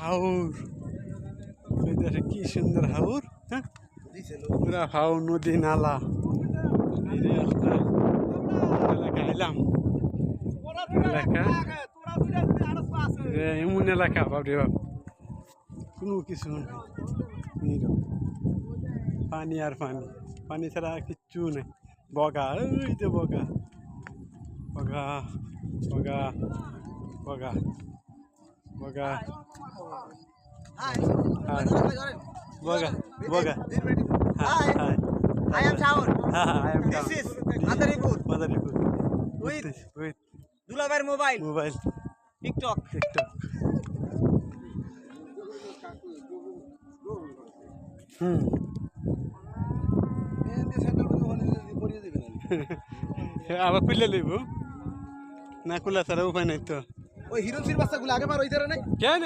হাওর ওই দেখে কি সুন্দর হাওর। হ্যাঁ পুরা হাওর নদী নালা এই যে একটা এলাকা এলাম এলাকা এমন এলাকা বাবরে বাপ কোনো কিছু নেই নীরব পানি আর পানি পানি ছাড়া কিচ্ছু নেই বগা ওই যে বগা বগা বগা বগা বগা বগা বগা Hi, I am Shaun. I am This is Madaripur Madaripur with with Dulabar Mobile, mobile TikTok. TikTok আবার খুলে লইব না খোলা ছাড়া উপায় নাই তো ওই হিরোইন বাচ্চাগুলো আগে মার ওই ধরে নাই কেন